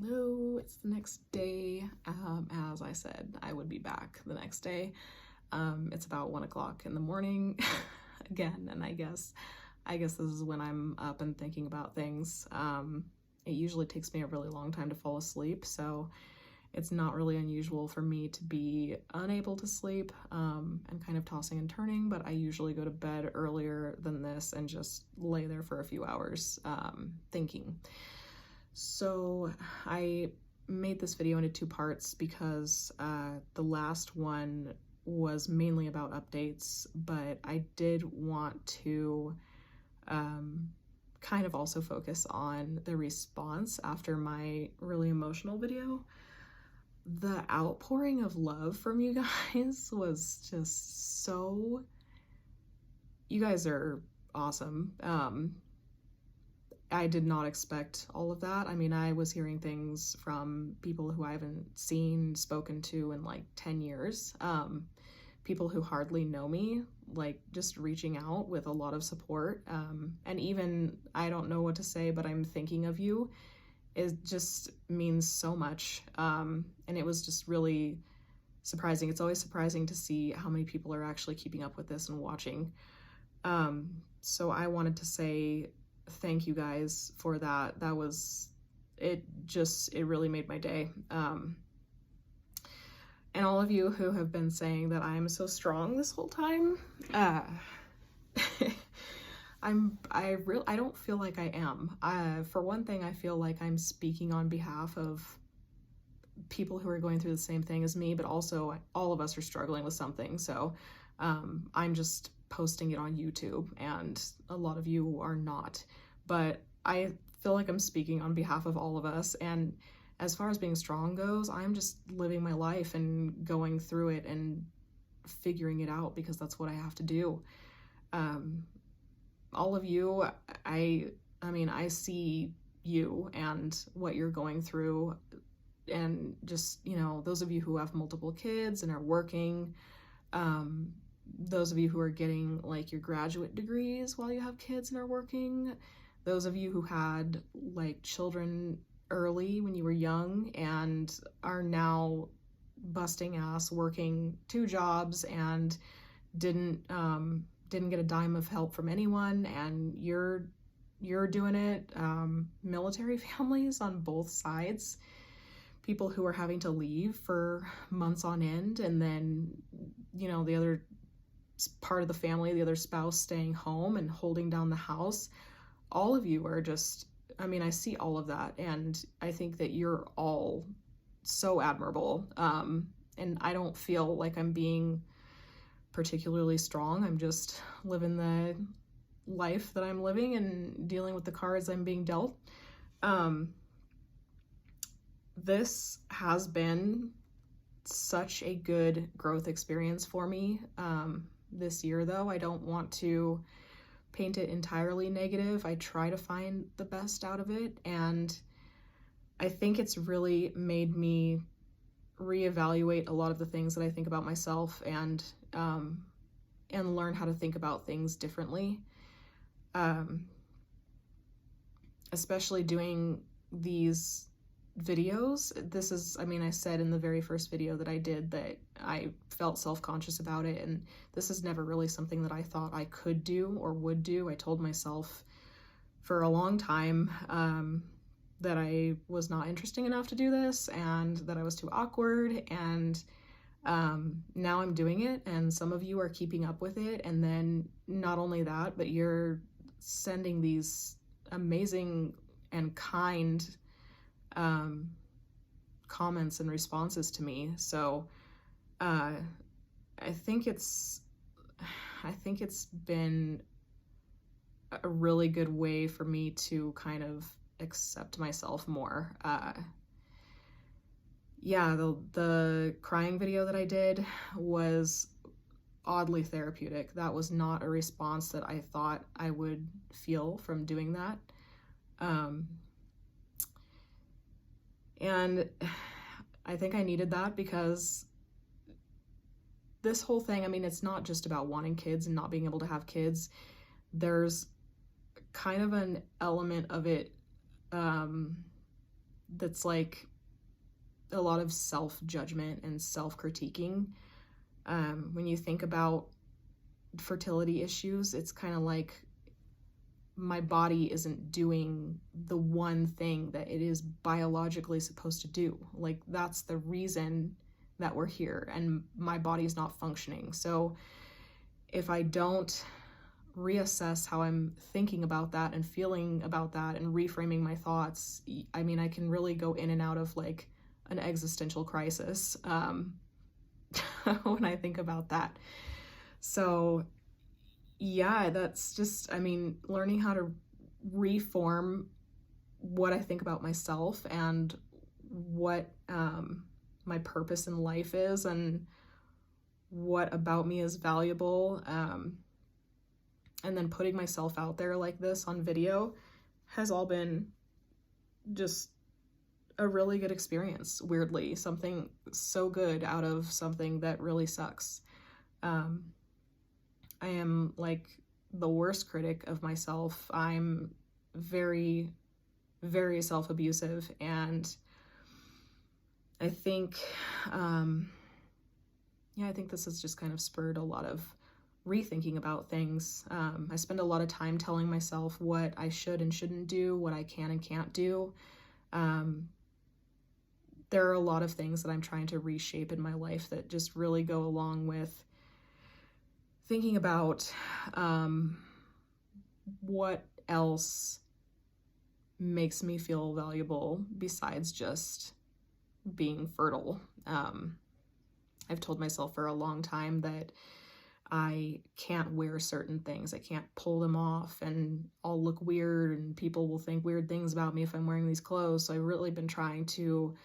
Hello, it's the next day. As I said, I would be back the next day. It's about 1 o'clock in the morning again, and I guess this is when I'm up and thinking about things. It usually takes me a really long time to fall asleep, so it's not really unusual for me to be unable to sleep and kind of tossing and turning, but I usually go to bed earlier than this and just lay there for a few hours thinking. So I made this video into 2 parts because the last one was mainly about updates, but I did want to kind of also focus on the response after my really emotional video. The outpouring of love from you guys was just so... You guys are awesome. I did not expect all of that. I mean, I was hearing things from people who I haven't spoken to in like 10 years. People who hardly know me, like just reaching out with a lot of support. And even, I don't know what to say, but I'm thinking of you. It just means so much. And it was just really surprising. It's always surprising to see how many people are actually keeping up with this and watching. So I wanted to say thank you guys for that. It really made my day. And all of you who have been saying that I'm so strong this whole time, I don't feel like I am. For one thing, I feel like I'm speaking on behalf of people who are going through the same thing as me, but also all of us are struggling with something. So I'm just posting it on YouTube, and a lot of you are not. But I feel like I'm speaking on behalf of all of us, and as far as being strong goes, I'm just living my life and going through it and figuring it out because that's what I have to do. All of you, I mean, I see you and what you're going through, and just, you know, those of you who have multiple kids and are working, those of you who are getting like your graduate degrees while you have kids and are working, those of you who had like children early when you were young and are now busting ass working 2 jobs and didn't get a dime of help from anyone, and you're doing it. Military families on both sides, people who are having to leave for months on end, and then, you know, the other part of the family, the other spouse staying home and holding down the house. All of you are just, I mean, I see all of that, and I think that you're all so admirable. And I don't feel like I'm being particularly strong. I'm just living the life that I'm living and dealing with the cards I'm being dealt. This has been such a good growth experience for me this year, though. I don't want to paint it entirely negative. I try to find the best out of it, and I think it's really made me reevaluate a lot of the things that I think about myself and learn how to think about things differently. Especially doing these videos. This is, I mean, I said in the very first video that I did that I felt self-conscious about it, and this is never really something that I thought I could do or would do. I told myself for a long time that I was not interesting enough to do this and that I was too awkward, and now I'm doing it, and some of you are keeping up with it, and then not only that, but you're sending these amazing and kind comments and responses to me. So I think it's been a really good way for me to kind of accept myself more. Yeah, the crying video that I did was oddly therapeutic. That was not a response that I thought I would feel from doing that. And I think I needed that because this whole thing, I mean, it's not just about wanting kids and not being able to have kids. There's kind of an element of it that's like a lot of self-judgment and self-critiquing. When you think about fertility issues, it's kind of like my body isn't doing the one thing that it is biologically supposed to do. Like, that's the reason that we're here, and my body's not functioning. So if I don't reassess how I'm thinking about that and feeling about that and reframing my thoughts, I mean, I can really go in and out of like an existential crisis when I think about that. So yeah, that's just, I mean, learning how to reform what I think about myself and what my purpose in life is and what about me is valuable. And then putting myself out there like this on video has all been just a really good experience, weirdly. Something so good out of something that really sucks. I am like the worst critic of myself. I'm very, very self-abusive, and I think, I think this has just kind of spurred a lot of rethinking about things. I spend a lot of time telling myself what I should and shouldn't do, what I can and can't do. There are a lot of things that I'm trying to reshape in my life that just really go along with thinking about what else makes me feel valuable besides just being fertile. I've told myself for a long time that I can't wear certain things. I can't pull them off, and I'll look weird, and people will think weird things about me if I'm wearing these clothes. So I've really been trying to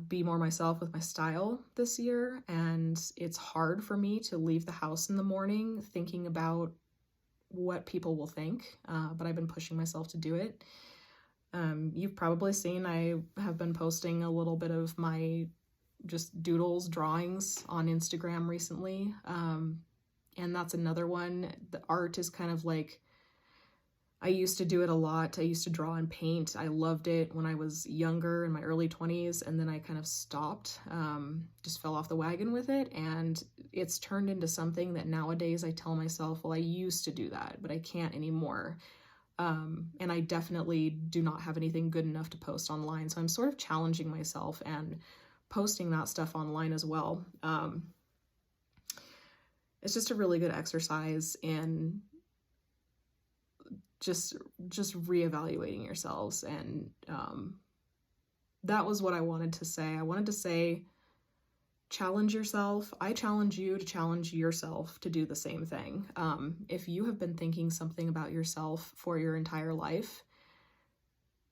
be more myself with my style this year, and it's hard for me to leave the house in the morning thinking about what people will think, but I've been pushing myself to do it. You've probably seen I have been posting a little bit of my just doodles, drawings on Instagram recently, and that's another one. The art is kind of like, I used to do it a lot. I used to draw and paint. I loved it when I was younger, in my early 20s, and then I kind of stopped, just fell off the wagon with it, and it's turned into something that nowadays I tell myself, well, I used to do that, but I can't anymore. And I definitely do not have anything good enough to post online, so I'm sort of challenging myself and posting that stuff online as well. It's just a really good exercise in just reevaluating yourselves, and that was what I wanted to say. I wanted to say, challenge yourself. I challenge you to challenge yourself to do the same thing. If you have been thinking something about yourself for your entire life,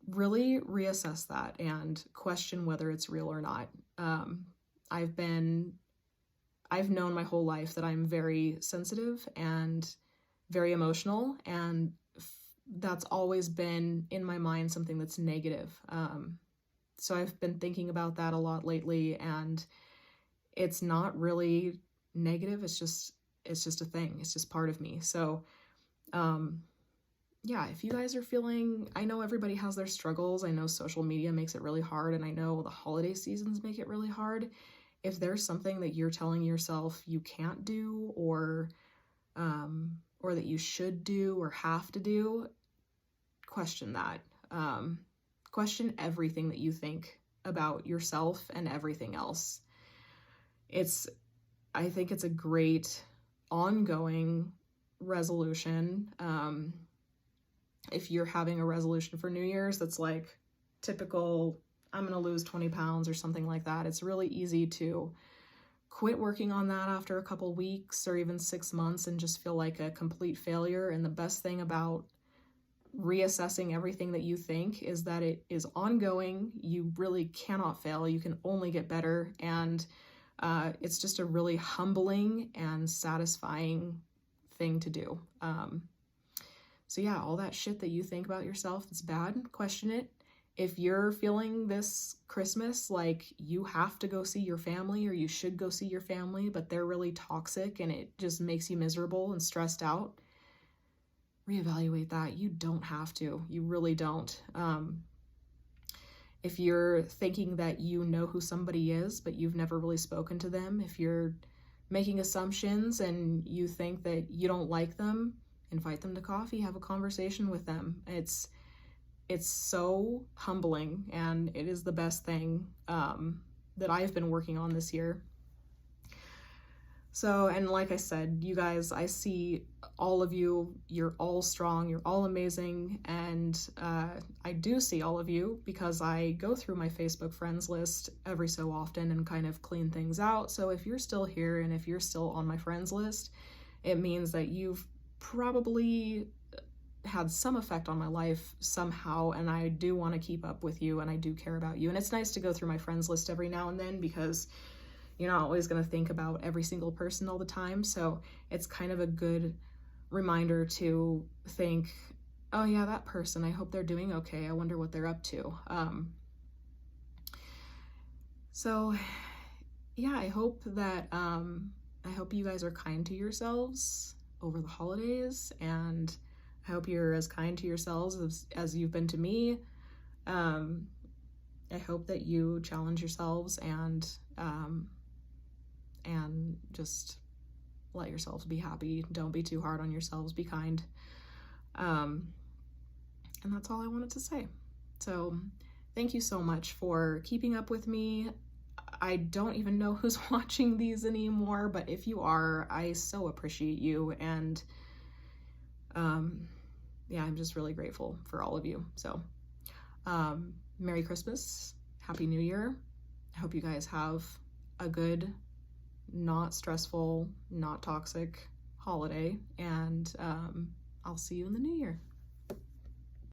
really reassess that and question whether it's real or not. I've known my whole life that I'm very sensitive and very emotional, and that's always been in my mind something that's negative. So I've been thinking about that a lot lately, and it's not really negative. It's just a thing. It's just part of me. So, yeah, if you guys are feeling, I know everybody has their struggles. I know social media makes it really hard, and I know the holiday seasons make it really hard. If there's something that you're telling yourself you can't do, or that you should do or have to do, question that. Question everything that you think about yourself and everything else. I think it's a great ongoing resolution. If you're having a resolution for New Year's that's like typical, I'm going to lose 20 pounds or something like that, it's really easy to quit working on that after a couple weeks or even 6 months and just feel like a complete failure. And the best thing about reassessing everything that you think is that it is ongoing. You really cannot fail. You can only get better. And it's just a really humbling and satisfying thing to do. So yeah, all that shit that you think about yourself that's bad, question it. If you're feeling this Christmas like you have to go see your family, or you should go see your family, but they're really toxic and it just makes you miserable and stressed out, reevaluate that. You don't have to. You really don't. if you're thinking that you know who somebody is, but you've never really spoken to them, if you're making assumptions and you think that you don't like them, invite them to coffee, have a conversation with them. It's so humbling, and it is the best thing that I've been working on this year. So, and like I said, you guys, I see all of you. You're all strong. You're all amazing. And I do see all of you because I go through my Facebook friends list every so often and kind of clean things out. So if you're still here and if you're still on my friends list, it means that you've probably had some effect on my life somehow, and I do want to keep up with you and I do care about you. And it's nice to go through my friends list every now and then because you're not always going to think about every single person all the time. So it's kind of a good reminder to think, oh yeah, that person, I hope they're doing okay. I wonder what they're up to. So yeah, I hope you guys are kind to yourselves over the holidays, and I hope you're as kind to yourselves as you've been to me. I hope that you challenge yourselves and just let yourselves be happy. Don't be too hard on yourselves. Be kind. And that's all I wanted to say. So thank you so much for keeping up with me. I don't even know who's watching these anymore, but if you are, I so appreciate you. And yeah, I'm just really grateful for all of you. So Merry Christmas. Happy New Year. I hope you guys have a good, not stressful, not toxic holiday, and I'll see you in the new year.